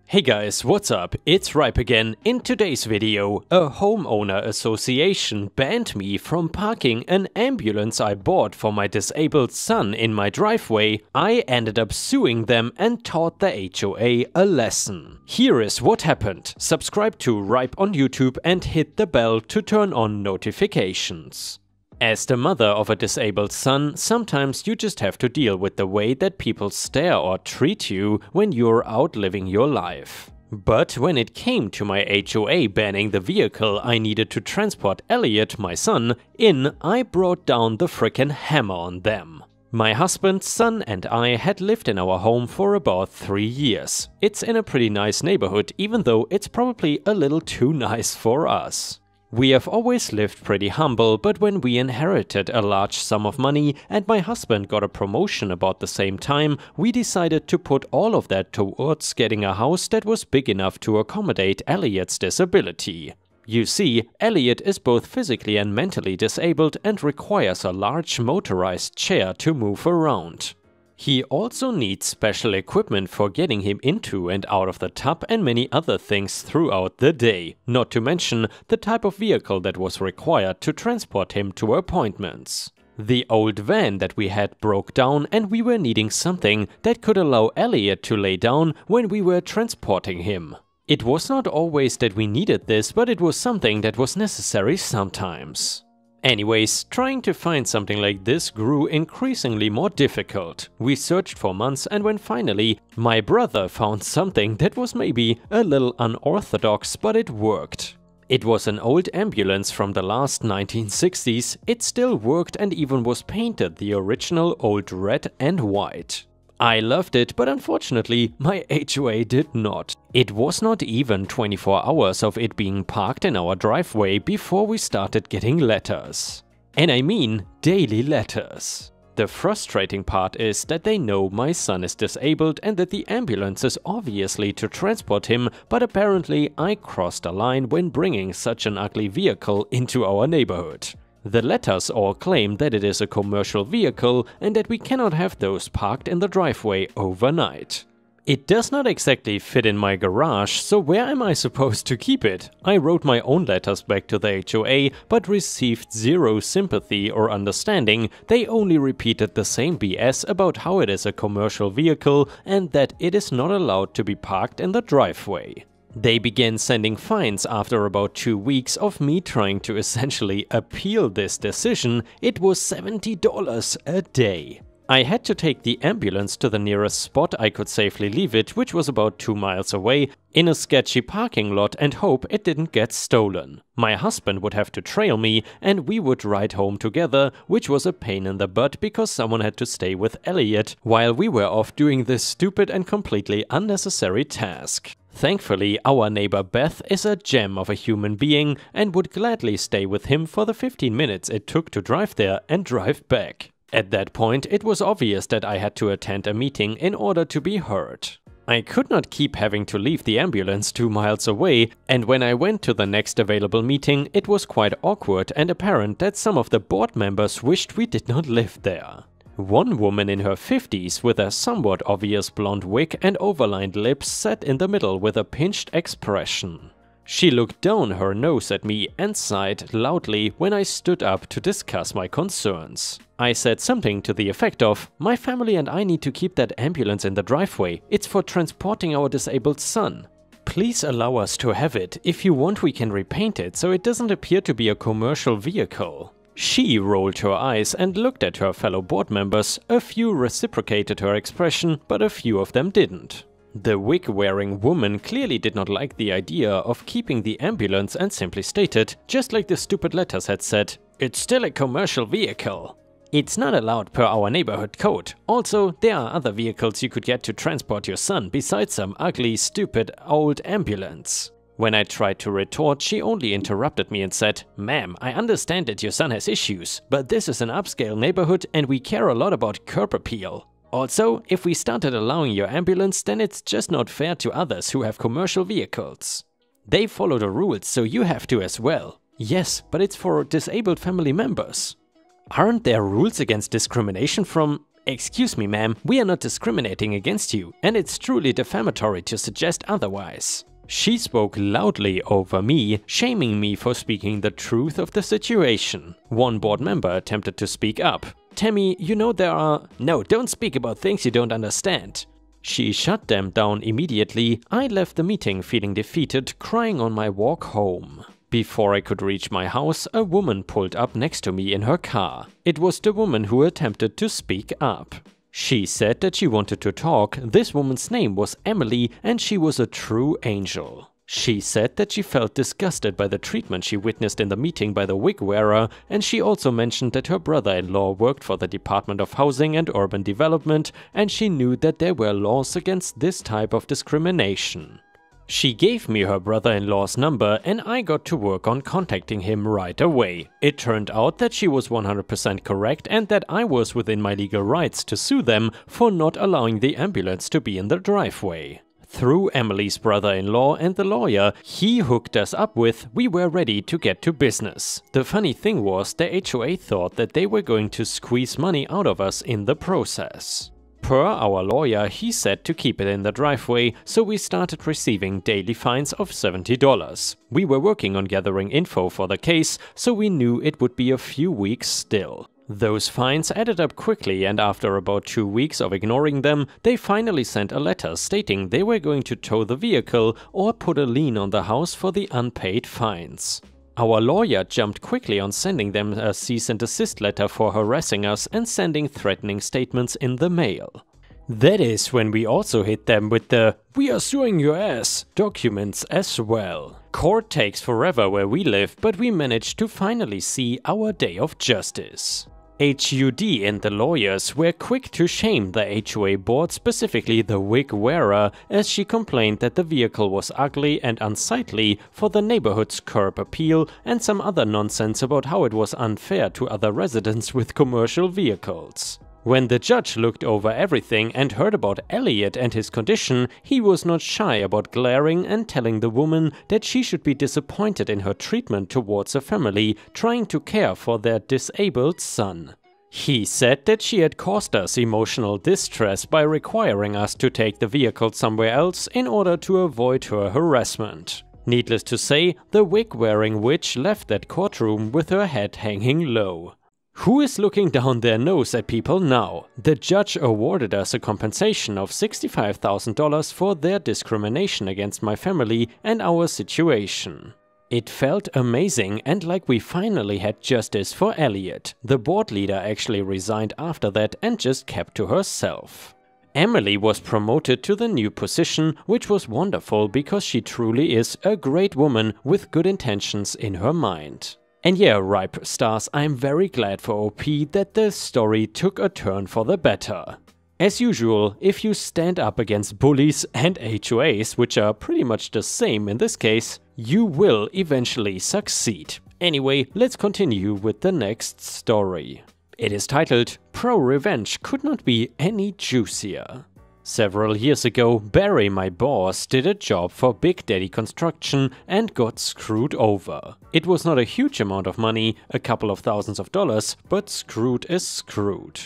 Hey guys, what's up? It's Ripe again. In today's video, a homeowner association banned me from parking an ambulance I bought for my disabled son in my driveway. I ended up suing them and taught the HOA a lesson. Here is what happened. Subscribe to Ripe on YouTube and hit the bell to turn on notifications. As the mother of a disabled son, sometimes you just have to deal with the way that people stare or treat you when you're out living your life. But when it came to my HOA banning the vehicle I needed to transport Elliot, my son, in, I brought down the frickin' hammer on them. My husband, son and I had lived in our home for about 3 years. It's in a pretty nice neighborhood, even though it's probably a little too nice for us. We have always lived pretty humble, but when we inherited a large sum of money and my husband got a promotion about the same time, we decided to put all of that towards getting a house that was big enough to accommodate Elliot's disability. You see, Elliot is both physically and mentally disabled and requires a large motorized chair to move around. He also needs special equipment for getting him into and out of the tub and many other things throughout the day, not to mention the type of vehicle that was required to transport him to appointments. The old van that we had broke down and we were needing something that could allow Elliot to lay down when we were transporting him. It was not always that we needed this, but it was something that was necessary sometimes. Anyways, trying to find something like this grew increasingly more difficult. We searched for months, and when finally my brother found something that was maybe a little unorthodox, but it worked. It was an old ambulance from the last 1960s. It still worked and even was painted the original old red and white. I loved it, but unfortunately my HOA did not. It was not even 24 hours of it being parked in our driveway before we started getting letters. And I mean daily letters. The frustrating part is that they know my son is disabled and that the ambulance is obviously to transport him, but apparently I crossed a line when bringing such an ugly vehicle into our neighborhood. The letters all claim that it is a commercial vehicle and that we cannot have those parked in the driveway overnight. It does not exactly fit in my garage, so where am I supposed to keep it? I wrote my own letters back to the HOA, but received zero sympathy or understanding. They only repeated the same BS about how it is a commercial vehicle and that it is not allowed to be parked in the driveway. They began sending fines after about 2 weeks of me trying to essentially appeal this decision. It was $70 a day. I had to take the ambulance to the nearest spot I could safely leave it, which was about 2 miles away, in a sketchy parking lot, and hope it didn't get stolen. My husband would have to trail me and we would ride home together, which was a pain in the butt because someone had to stay with Elliot while we were off doing this stupid and completely unnecessary task. Thankfully, our neighbor Beth is a gem of a human being and would gladly stay with him for the 15 minutes it took to drive there and drive back. At that point, it was obvious that I had to attend a meeting in order to be heard. I could not keep having to leave the ambulance 2 miles away, and when I went to the next available meeting, it was quite awkward and apparent that some of the board members wished we did not live there. One woman in her 50s with a somewhat obvious blonde wig and overlined lips sat in the middle with a pinched expression. She looked down her nose at me and sighed loudly when I stood up to discuss my concerns. I said something to the effect of, "My family and I need to keep that ambulance in the driveway. It's for transporting our disabled son. Please allow us to have it. If you want, we can repaint it so it doesn't appear to be a commercial vehicle." She rolled her eyes and looked at her fellow board members. A few reciprocated her expression, but a few of them didn't. The wig-wearing woman clearly did not like the idea of keeping the ambulance and simply stated, just like the stupid letters had said, "It's still a commercial vehicle. It's not allowed per our neighborhood code. Also, there are other vehicles you could get to transport your son besides some ugly, stupid, old ambulance." When I tried to retort, she only interrupted me and said, "Ma'am, I understand that your son has issues, but this is an upscale neighborhood and we care a lot about curb appeal. Also, if we started allowing your ambulance, then it's just not fair to others who have commercial vehicles. They follow the rules, so you have to as well." "Yes, but it's for disabled family members." "Aren't there rules against discrimination from "Excuse me, ma'am, we are not discriminating against you, and it's truly defamatory to suggest otherwise." She spoke loudly over me, shaming me for speaking the truth of the situation. One board member attempted to speak up. "Tammy, you know there are—" "No, don't speak about things you don't understand." She shut them down immediately. I left the meeting feeling defeated, crying on my walk home. Before I could reach my house, a woman pulled up next to me in her car. It was the woman who attempted to speak up. She said that she wanted to talk. This woman's name was Emily, and she was a true angel. She said that she felt disgusted by the treatment she witnessed in the meeting by the wig wearer, and she also mentioned that her brother-in-law worked for the Department of Housing and Urban Development, and she knew that there were laws against this type of discrimination. She gave me her brother-in-law's number, and I got to work on contacting him right away. It turned out that she was 100% correct and that I was within my legal rights to sue them for not allowing the ambulance to be in the driveway. Through Emily's brother-in-law and the lawyer he hooked us up with, we were ready to get to business. The funny thing was, the HOA thought that they were going to squeeze money out of us in the process. Per our lawyer, he said to keep it in the driveway, so we started receiving daily fines of $70. We were working on gathering info for the case, so we knew it would be a few weeks still. Those fines added up quickly, and after about 2 weeks of ignoring them, they finally sent a letter stating they were going to tow the vehicle or put a lien on the house for the unpaid fines. Our lawyer jumped quickly on sending them a cease and desist letter for harassing us and sending threatening statements in the mail. That is when we also hit them with the "we are suing your ass" documents as well. Court takes forever where we live, but we managed to finally see our day of justice. HUD and the lawyers were quick to shame the HOA board, specifically the wig wearer, as she complained that the vehicle was ugly and unsightly for the neighborhood's curb appeal and some other nonsense about how it was unfair to other residents with commercial vehicles. When the judge looked over everything and heard about Elliot and his condition, he was not shy about glaring and telling the woman that she should be disappointed in her treatment towards a family trying to care for their disabled son. He said that she had caused us emotional distress by requiring us to take the vehicle somewhere else in order to avoid her harassment. Needless to say, the wig-wearing witch left that courtroom with her head hanging low. Who is looking down their nose at people now? The judge awarded us a compensation of $65,000 for their discrimination against my family and our situation. It felt amazing and like we finally had justice for Elliot. The board leader actually resigned after that and just kept to herself. Emily was promoted to the new position, which was wonderful because she truly is a great woman with good intentions in her mind. And yeah, Ripe Stars, I'm very glad for OP that the story took a turn for the better. As usual, if you stand up against bullies and HOAs, which are pretty much the same in this case, you will eventually succeed. Anyway, let's continue with the next story. It is titled "Pro Revenge Could Not Be Any Juicier." Several years ago, Barry, my boss, did a job for Big Daddy Construction and got screwed over. It was not a huge amount of money, a couple of thousands of dollars, but screwed is screwed.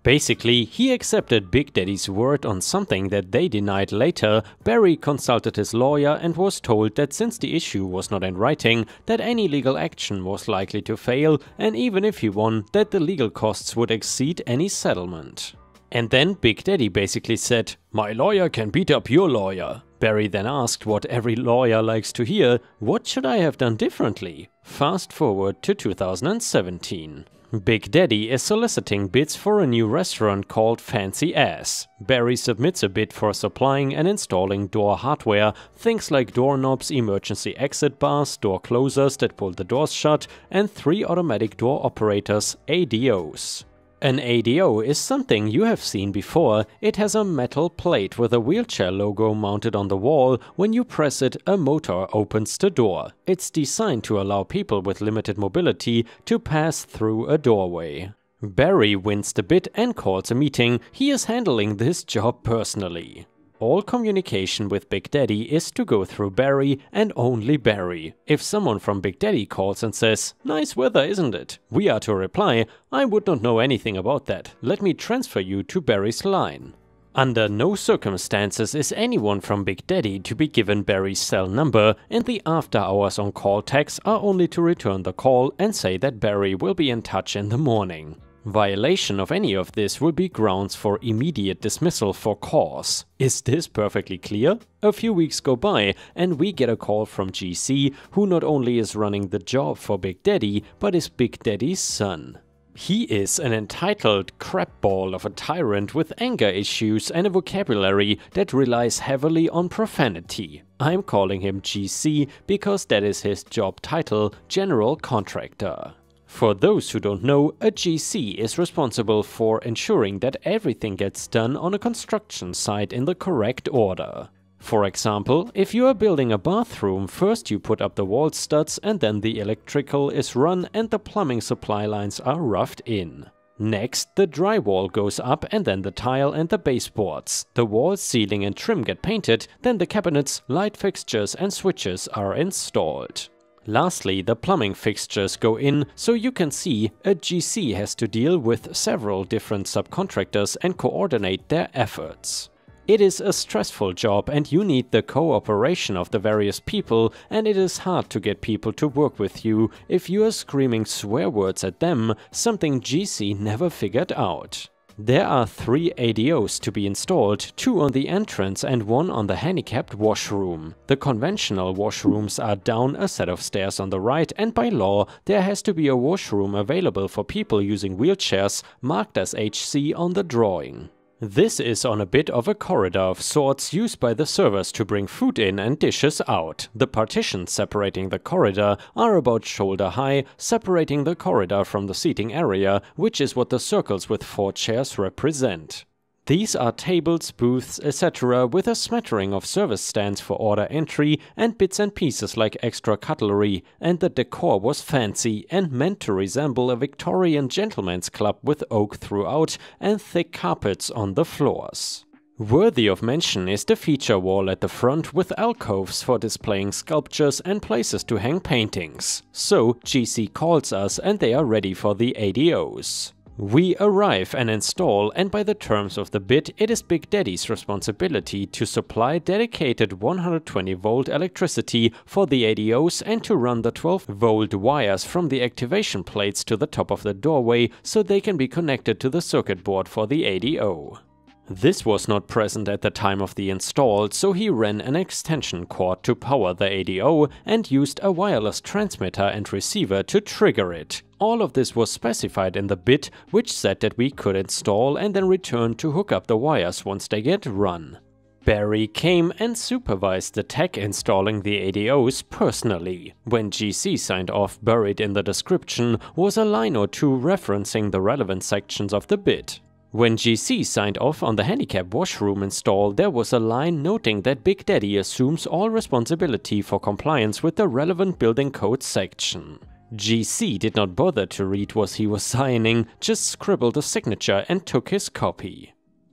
Basically, he accepted Big Daddy's word on something that they denied later. Barry consulted his lawyer and was told that since the issue was not in writing, that any legal action was likely to fail, and even if he won, that the legal costs would exceed any settlement. And then Big Daddy basically said, "My lawyer can beat up your lawyer." Barry then asked what every lawyer likes to hear, "What should I have done differently?" Fast forward to 2017. Big Daddy is soliciting bids for a new restaurant called Fancy Ass. Barry submits a bid for supplying and installing door hardware, things like doorknobs, emergency exit bars, door closers that pull the doors shut, and 3 automatic door operators, ADOs. An ADO is something you have seen before. It has a metal plate with a wheelchair logo mounted on the wall. When you press it, a motor opens the door. It's designed to allow people with limited mobility to pass through a doorway. Barry wins the bid and calls a meeting. He is handling this job personally. All communication with Big Daddy is to go through Barry and only Barry. If someone from Big Daddy calls and says, "Nice weather, isn't it?" we are to reply, "I would not know anything about that. Let me transfer you to Barry's line." Under no circumstances is anyone from Big Daddy to be given Barry's cell number, and the after hours on call tags are only to return the call and say that Barry will be in touch in the morning. Violation of any of this will be grounds for immediate dismissal for cause. Is this perfectly clear? A few weeks go by and we get a call from GC, who not only is running the job for Big Daddy, but is Big Daddy's son. He is an entitled crapball of a tyrant with anger issues and a vocabulary that relies heavily on profanity. I'm calling him GC because that is his job title, General Contractor. For those who don't know, a GC is responsible for ensuring that everything gets done on a construction site in the correct order. For example, if you are building a bathroom, first you put up the wall studs and then the electrical is run and the plumbing supply lines are roughed in. Next, the drywall goes up and then the tile and the baseboards. The walls, ceiling and trim get painted, then the cabinets, light fixtures and switches are installed. Lastly, the plumbing fixtures go in, so you can see a GC has to deal with several different subcontractors and coordinate their efforts. It is a stressful job and you need the cooperation of the various people, and it is hard to get people to work with you if you are screaming swear words at them, something GC never figured out. There are 3 ADOs to be installed, 2 on the entrance and 1 on the handicapped washroom. The conventional washrooms are down a set of stairs on the right, and by law there has to be a washroom available for people using wheelchairs marked as HC on the drawing. This is on a bit of a corridor of sorts used by the servers to bring food in and dishes out. The partitions separating the corridor are about shoulder high, separating the corridor from the seating area, which is what the circles with 4 chairs represent. These are tables, booths, etc. with a smattering of service stands for order entry and bits and pieces like extra cutlery, and the decor was fancy and meant to resemble a Victorian gentleman's club with oak throughout and thick carpets on the floors. Worthy of mention is the feature wall at the front with alcoves for displaying sculptures and places to hang paintings. So GC calls us and they are ready for the ADOs. We arrive and install, and by the terms of the bid, it is Big Daddy's responsibility to supply dedicated 120 volt electricity for the ADOs and to run the 12 volt wires from the activation plates to the top of the doorway so they can be connected to the circuit board for the ADO. This was not present at the time of the install, so he ran an extension cord to power the ADO and used a wireless transmitter and receiver to trigger it. All of this was specified in the bid, which said that we could install and then return to hook up the wires once they get run. Barry came and supervised the tech installing the ADOs personally. When GC signed off, buried in the description was a line or 2 referencing the relevant sections of the bid. When GC signed off on the handicap washroom install, there was a line noting that Big Daddy assumes all responsibility for compliance with the relevant building code section. GC did not bother to read what he was signing, just scribbled a signature and took his copy.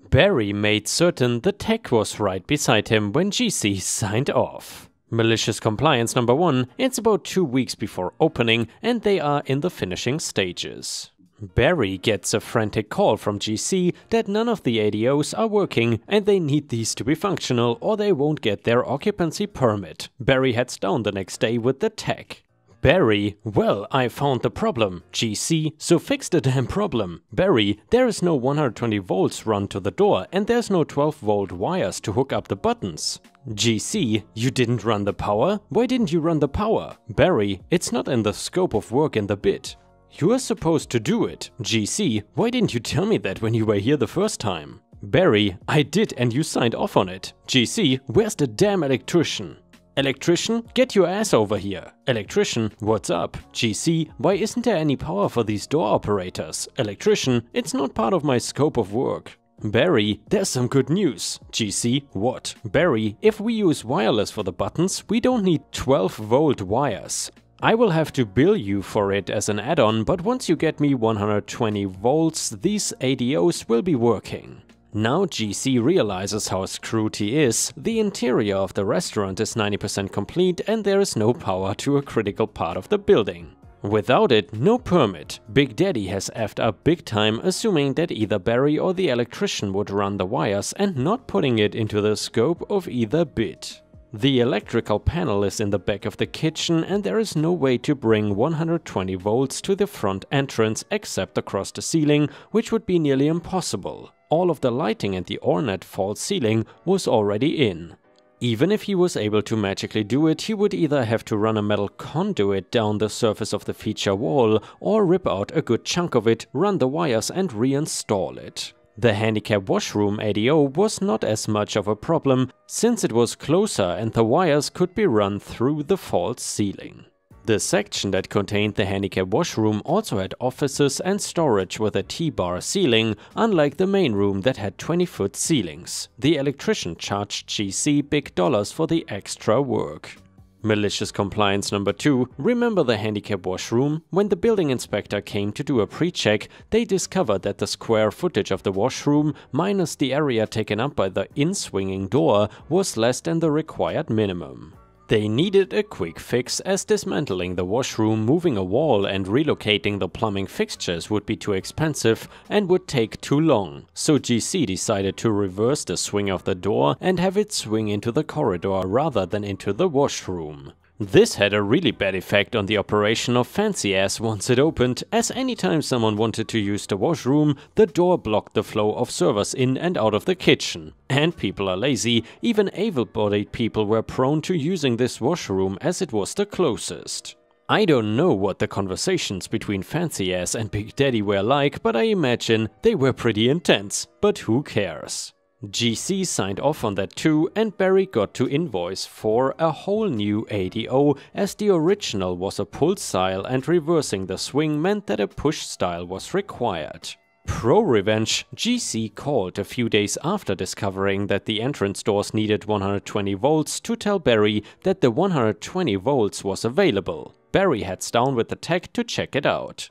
Barry made certain the tech was right beside him when GC signed off. Malicious compliance number 1, it's about 2 weeks before opening and they are in the finishing stages. Barry gets a frantic call from GC that none of the ADOs are working and they need these to be functional or they won't get their occupancy permit. Barry heads down the next day with the tech. Barry, well, I found the problem. GC, so fix the damn problem. Barry, there is no 120 volts run to the door and there's no 12 volt wires to hook up the buttons. GC, you didn't run the power? Why didn't you run the power? Barry, it's not in the scope of work in the bid. You are supposed to do it. GC, why didn't you tell me that when you were here the first time? Barry, I did and you signed off on it. GC, where's the damn electrician? Electrician, get your ass over here. Electrician, what's up? GC, why isn't there any power for these door operators? Electrician, it's not part of my scope of work. Barry, there's some good news. GC, what? Barry, if we use wireless for the buttons, we don't need 12 volt wires. I will have to bill you for it as an add-on, but once you get me 120 volts, these ADOs will be working. Now GC realizes how screwed he is. The interior of the restaurant is 90% complete and there is no power to a critical part of the building. Without it, no permit. Big Daddy has effed up big time, assuming that either Barry or the electrician would run the wires and not putting it into the scope of either bit. The electrical panel is in the back of the kitchen and there is no way to bring 120 volts to the front entrance except across the ceiling, which would be nearly impossible. All of the lighting and the ornate false ceiling was already in. Even if he was able to magically do it, he would either have to run a metal conduit down the surface of the feature wall or rip out a good chunk of it, run the wires and reinstall it. The handicap washroom ADO was not as much of a problem, since it was closer and the wires could be run through the false ceiling. The section that contained the handicap washroom also had offices and storage with a T-bar ceiling, unlike the main room that had 20-foot ceilings. The electrician charged GC big dollars for the extra work. Malicious compliance number 2. Remember the handicap washroom? When the building inspector came to do a pre-check, they discovered that the square footage of the washroom, minus the area taken up by the in-swinging door, was less than the required minimum. They needed a quick fix, as dismantling the washroom, moving a wall and relocating the plumbing fixtures would be too expensive and would take too long. So GC decided to reverse the swing of the door and have it swing into the corridor rather than into the washroom. This had a really bad effect on the operation of Fancy Ass once it opened, as anytime someone wanted to use the washroom, the door blocked the flow of servers in and out of the kitchen. And people are lazy, even able-bodied people were prone to using this washroom as it was the closest. I don't know what the conversations between Fancy Ass and Big Daddy were like, but I imagine they were pretty intense. But who cares? GC signed off on that too, and Barry got to invoice for a whole new ADO, as the original was a pull style and reversing the swing meant that a push style was required. Pro-revenge, GC called a few days after discovering that the entrance doors needed 120 volts to tell Barry that the 120 volts was available. Barry heads down with the tech to check it out.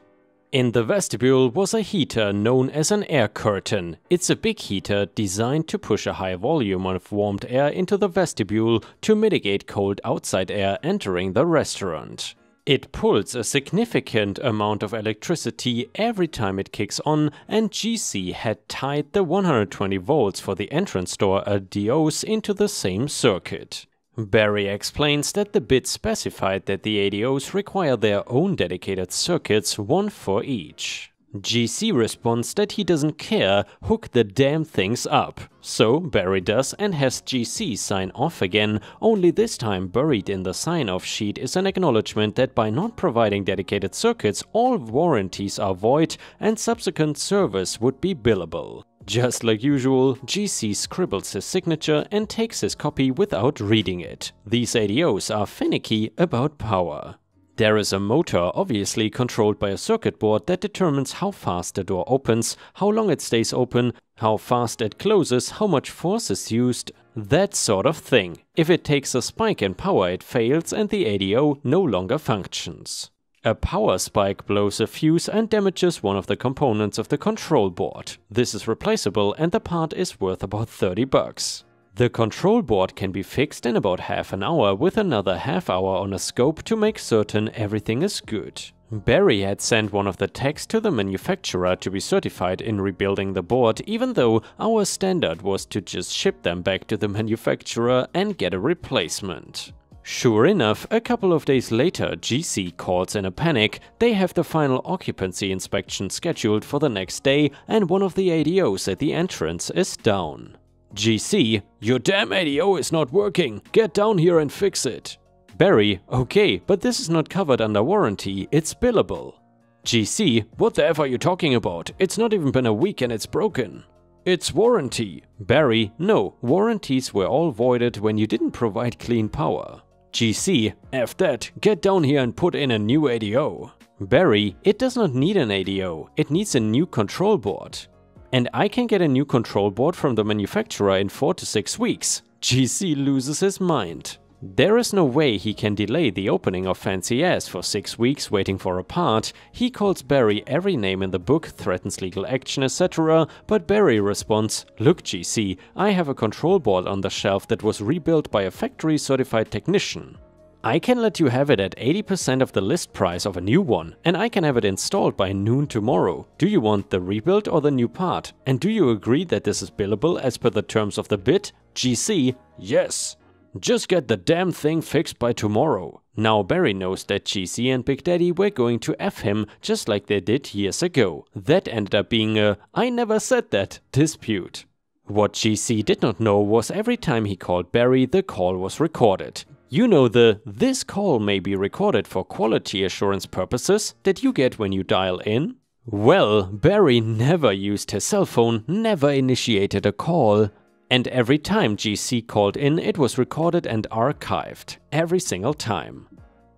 In the vestibule was a heater known as an air curtain. It's a big heater designed to push a high volume of warmed air into the vestibule to mitigate cold outside air entering the restaurant. It pulls a significant amount of electricity every time it kicks on, and GC had tied the 120 volts for the entrance door ADOs into the same circuit. Barry explains that the bit specified that the ADOs require their own dedicated circuits, one for each. GC responds that he doesn't care, hook the damn things up. So Barry does and has GC sign off again, only this time buried in the sign-off sheet is an acknowledgement that by not providing dedicated circuits, all warranties are void and subsequent service would be billable. Just like usual, GC scribbles his signature and takes his copy without reading it. These ADOs are finicky about power. There is a motor, obviously controlled by a circuit board, that determines how fast the door opens, how long it stays open, how fast it closes, how much force is used, that sort of thing. If it takes a spike in power, it fails and the ADO no longer functions. A power spike blows a fuse and damages one of the components of the control board. This is replaceable and the part is worth about $30. The control board can be fixed in about half an hour with another half hour on a scope to make certain everything is good. Barry had sent one of the techs to the manufacturer to be certified in rebuilding the board, even though our standard was to just ship them back to the manufacturer and get a replacement. Sure enough, a couple of days later, GC calls in a panic. They have the final occupancy inspection scheduled for the next day and one of the ADOs at the entrance is down. GC, your damn ADO is not working, get down here and fix it. Barry, okay, but this is not covered under warranty, it's billable. GC, what the F are you talking about? It's not even been a week and it's broken. It's warranty. Barry, no, warranties were all voided when you didn't provide clean power. GC, F that, get down here and put in a new ADO. Barry, it does not need an ADO, it needs a new control board. And I can get a new control board from the manufacturer in 4 to 6 weeks. GC loses his mind. There is no way he can delay the opening of Fancy Ass for 6 weeks waiting for a part. He calls Barry every name in the book, threatens legal action, etc. But Barry responds, "Look GC, I have a control board on the shelf that was rebuilt by a factory certified technician. I can let you have it at 80% of the list price of a new one, and I can have it installed by noon tomorrow. Do you want the rebuild or the new part? And do you agree that this is billable as per the terms of the bid?" GC, "Yes. Just get the damn thing fixed by tomorrow." Now Barry knows that GC and Big Daddy were going to F him just like they did years ago. That ended up being a "I never said that" dispute. What GC did not know was every time he called Barry, the call was recorded. You know "this call may be recorded for quality assurance purposes" that you get when you dial in? Well, Barry never used his cell phone, never initiated a call. And every time GC called in, it was recorded and archived. Every single time.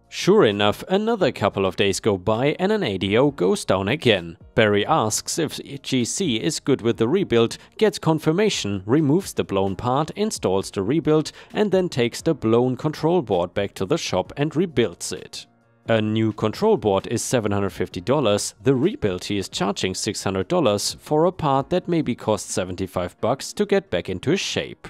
Sure enough, another couple of days go by and an ADO goes down again. Barry asks if GC is good with the rebuild, gets confirmation, removes the blown part, installs the rebuild, and then takes the blown control board back to the shop and rebuilds it. A new control board is $750, the rebuild he is charging $600 for a part that maybe cost $75 to get back into shape.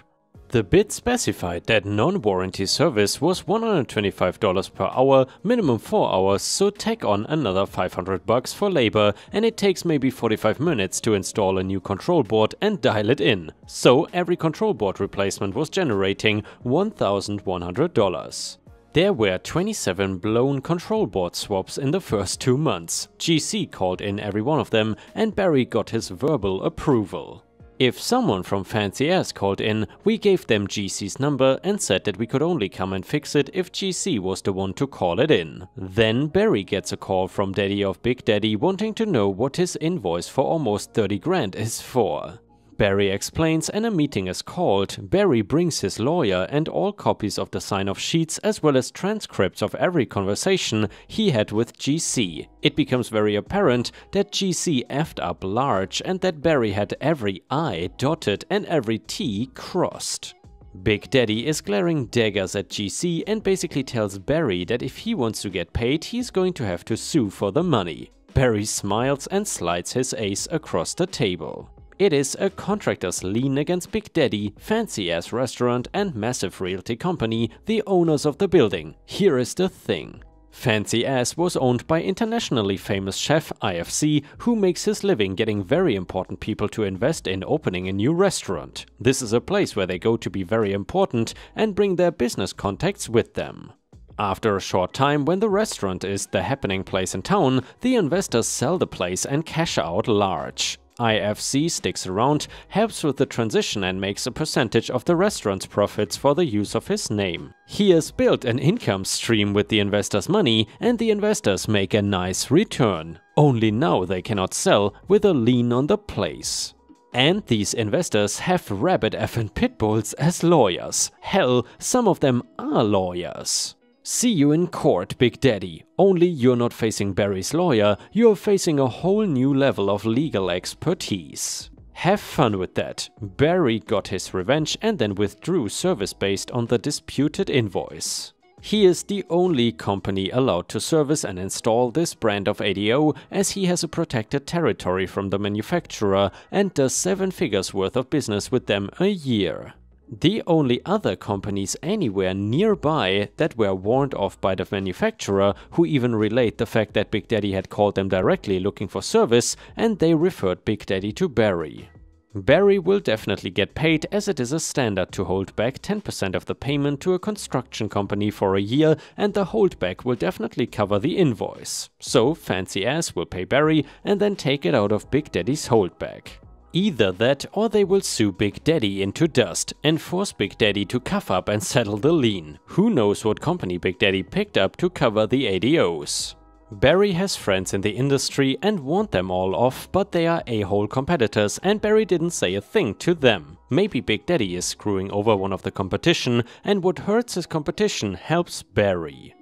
The bid specified that non-warranty service was $125 per hour, minimum 4 hours, so tack on another $500 for labor, and it takes maybe 45 minutes to install a new control board and dial it in. So every control board replacement was generating $1,100. There were 27 blown control board swaps in the first 2 months. GC called in every one of them and Barry got his verbal approval. If someone from Fancy Ass called in, we gave them GC's number and said that we could only come and fix it if GC was the one to call it in. Then Barry gets a call from Daddy of Big Daddy wanting to know what his invoice for almost 30 grand is for. Barry explains and a meeting is called. Barry brings his lawyer and all copies of the sign-off sheets as well as transcripts of every conversation he had with GC. It becomes very apparent that GC effed up large and that Barry had every I dotted and every T crossed. Big Daddy is glaring daggers at GC and basically tells Barry that if he wants to get paid, he's going to have to sue for the money. Barry smiles and slides his ace across the table. It is a contractor's lien against Big Daddy, Fancy Ass Restaurant and massive realty company, the owners of the building. Here is the thing. Fancy Ass was owned by internationally famous chef IFC, who makes his living getting very important people to invest in opening a new restaurant. This is a place where they go to be very important and bring their business contacts with them. After a short time, when the restaurant is the happening place in town, the investors sell the place and cash out large. IFC sticks around, helps with the transition and makes a percentage of the restaurant's profits for the use of his name. He has built an income stream with the investors' money and the investors make a nice return. Only now they cannot sell with a lien on the place. And these investors have rabid effing pit bulls as lawyers. Hell, some of them are lawyers. See you in court, Big Daddy. Only you're not facing Barry's lawyer, you're facing a whole new level of legal expertise. Have fun with that. Barry got his revenge and then withdrew service based on the disputed invoice. He is the only company allowed to service and install this brand of ADO as he has a protected territory from the manufacturer and does 7 figures worth of business with them a year. The only other companies anywhere nearby that were warned off by the manufacturer, who even relayed the fact that Big Daddy had called them directly looking for service, and they referred Big Daddy to Barry. Barry will definitely get paid, as it is a standard to hold back 10% of the payment to a construction company for a year, and the holdback will definitely cover the invoice. So Fancy Ass will pay Barry and then take it out of Big Daddy's holdback. Either that or they will sue Big Daddy into dust and force Big Daddy to cough up and settle the lien. Who knows what company Big Daddy picked up to cover the ADOs. Barry has friends in the industry and warned them all off, but they are a-hole competitors and Barry didn't say a thing to them. Maybe Big Daddy is screwing over one of the competition and what hurts his competition helps Barry.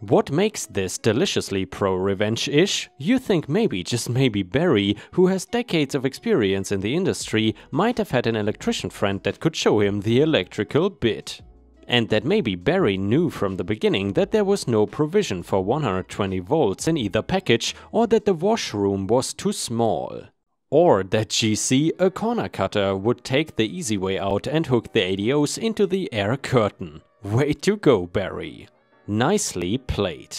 What makes this deliciously pro-revenge-ish? You think maybe, just maybe Barry, who has decades of experience in the industry, might have had an electrician friend that could show him the electrical bit. And that maybe Barry knew from the beginning that there was no provision for 120 volts in either package, or that the washroom was too small. Or that GC, a corner cutter, would take the easy way out and hook the ADOs into the air curtain. Way to go, Barry. Nicely played.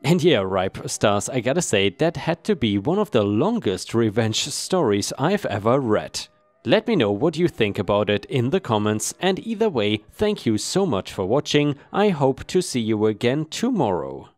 And yeah, Ripe Stars, I gotta say, that had to be one of the longest revenge stories I've ever read. Let me know what you think about it in the comments, and either way, thank you so much for watching. I hope to see you again tomorrow.